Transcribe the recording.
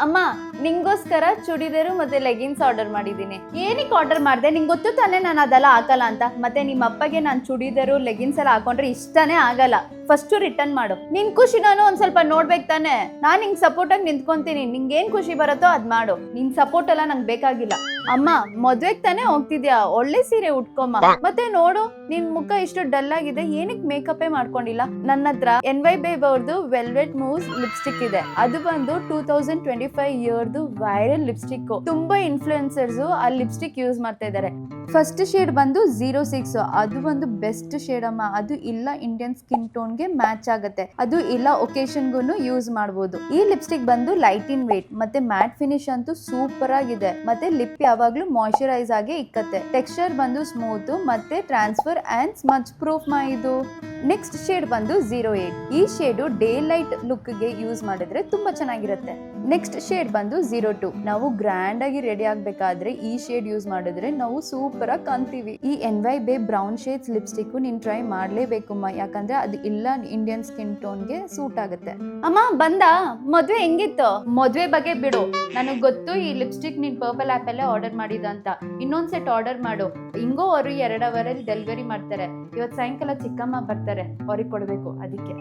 ಅಮ್ಮ ನಿಂಗೋಸ್ಕರ ಚೂಡಿದಾರು ಮತ್ತೆ leggings order ಮಾಡಿದೀನಿ. ಏನಕ್ಕೆ ಆರ್ಡರ್ ಮಾಡಿದೆ? ನಿಂಗೆ ಗೊತ್ತು ತಾನೇ ನಾನು ಅದೆಲ್ಲ ಹಾಕಲ್ಲ ಅಂತ. ಮತ್ತೆ ನಿಮ್ಮ ಅಪ್ಪಗೆ ನಾನು ಚೂಡಿದಾರು ಲೆಗಿನ್ಸ್ ಎಲ್ಲ ಹಾಕೊಂಡ್ರೆ ಇಷ್ಟನೇ ಆಗಲ್ಲ. ಫಸ್ಟ್ ರಿಟರ್ನ್ ಮಾಡು. ನಿನ್ ಖುಷಿ ನಾನು ಒಂದ್ ಸ್ವಲ್ಪ ನೋಡ್ಬೇಕು ತಾನೆ. ನಾನ್ ನಿಂಗೆ ಸಪೋರ್ಟ್ ಆಗಿ ನಿಂತ್ಕೊಂತೀನಿ. ನಿಂಗೆ ಏನ್ ಖುಷಿ ಬರುತ್ತೋ ಅದ್ ಮಾಡು. ನಿನ್ ಸಪೋರ್ಟ್ ಎಲ್ಲ ನಂಗೆ ಬೇಕಾಗಿಲ್ಲ. ಅಮ್ಮ ಮದ್ವೆಗ್ ತಾನೇ ಹೋಗ್ತಿದ್ಯಾ, ಒಳ್ಳೆ ಸೀರೆ ಉಟ್ಕೊಮ್ಮ. ಮತ್ತೆ ನೋಡು ನಿನ್ ಮುಖ ಇಷ್ಟು ಡಲ್ ಆಗಿದೆ, ಏನಕ್ಕೆ ಮೇಕಪ್ ಮಾಡ್ಕೊಂಡಿಲ್ಲ? ನನ್ನ ಹತ್ರ NY Babe ಅವ್ರದ್ದು ವೆಲ್ವೆಟ್ ಮೂವ್ಸ್ ಲಿಪ್ಸ್ಟಿಕ್ ಇದೆ. ಅದು ಬಂದು 2025 ಇಯರ್ದು ವೈರಲ್ ಲಿಪ್ಸ್ಟಿಕ್. ತುಂಬಾ ಇನ್ಫ್ಲುಯೆನ್ಸರ್ಸ್ ಆ ಲಿಪ್ಸ್ಟಿಕ್ ಯೂಸ್ ಮಾಡ್ತಾ ಇದಾರೆ. ಫಸ್ಟ್ ಶೇಡ್ ಬಂದು 06, ಅದು ಒಂದು ಬೆಸ್ಟ್ ಶೇಡ್ ಅಮ್ಮ. ಅದು ಇಲ್ಲ ಇಂಡಿಯನ್ ಸ್ಕಿನ್ ಟೋನ್ ಗೆ ಮ್ಯಾಚ್ ಆಗುತ್ತೆ, ಅದು ಇಲ್ಲ ಒಕೇಶನ್ಗೂ ಯೂಸ್ ಮಾಡಬಹುದು. ಈ ಲಿಪ್ಸ್ಟಿಕ್ ಬಂದು ಲೈಟ್ ಇನ್ ವೇಟ್ ಮತ್ತೆ ಮ್ಯಾಟ್ ಫಿನಿಶ್ ಅಂತೂ ಸೂಪರ್ ಆಗಿದೆ. ಮತ್ತೆ ಲಿಪ್ ಯಾವಾಗ್ಲೂ ಮಾಯಿಶ್ಚರೈಸ್ ಆಗಿ ಇಕ್ಕತ್ತೆ. ಟೆಕ್ಸ್ಚರ್ ಬಂದು ಸ್ಮೂತ್ ಮತ್ತೆ ಟ್ರಾನ್ಸ್ಫರ್ ಅಂಡ್ ಸ್ಮಚ್ ಪ್ರೂಫ್ ಇದು. ನೆಕ್ಸ್ಟ್ ಶೇಡ್ ಬಂದು 08. ಈ ಶೇಡು ಡೇ ಲೈಟ್ ಲುಕ್ ಗೆ ಯೂಸ್ ಮಾಡಿದ್ರೆ ತುಂಬಾ ಚೆನ್ನಾಗಿರುತ್ತೆ. ನೆಕ್ಸ್ಟ್ ಶೇಡ್ ಬಂದು 02. ನಾವು ಗ್ರ್ಯಾಂಡ್ ಆಗಿ ರೆಡಿ ಆಗ್ಬೇಕಾದ್ರೆ ಈ ಶೇಡ್ ಯೂಸ್ ಮಾಡಿದ್ರೆ ನಾವು ಸೂಪರ್ ಆಗಿ ಕಾಣ್ತೀವಿ. ಈ NY Babe brown shades lipstick ನೀನ್ ಟ್ರೈ ಮಾಡ್ಲೇಬೇಕಮ್ಮ, ಯಾಕಂದ್ರೆ ಅದು ಇಲ್ಲ ಇಂಡಿಯನ್ ಸ್ಕಿನ್ ಟೋನ್ ಗೆ ಸೂಟ್ ಆಗುತ್ತೆ. ಅಮ್ಮ ಬಂದ ಮದ್ವೆ ಹೆಂಗಿತ್ತು? ಮದ್ವೆ ಬಗ್ಗೆ ಬಿಡು, ನನಗ್ ಗೊತ್ತು ಈ ಲಿಪ್ಸ್ಟಿಕ್ ನೀನ್ ಪರ್ಪಲ್ ಆಪ್ ಅಲ್ಲೇ ಆರ್ಡರ್ ಮಾಡಿದ ಅಂತ. ಇನ್ನೊಂದ್ ಸೆಟ್ ಆರ್ಡರ್ ಮಾಡು. ಹಿಂಗೋ ಅವರು 2 ಅವರಲ್ಲಿ ಡೆಲಿವರಿ ಮಾಡ್ತಾರೆ. ಇವತ್ತು ಸಾಯಂಕಾಲ ಚಿಕ್ಕಮ್ಮ ಬರ್ತಾರೆ, ಅವ್ರಿಗೆ ಕೊಡ್ಬೇಕು ಅದಕ್ಕೆ.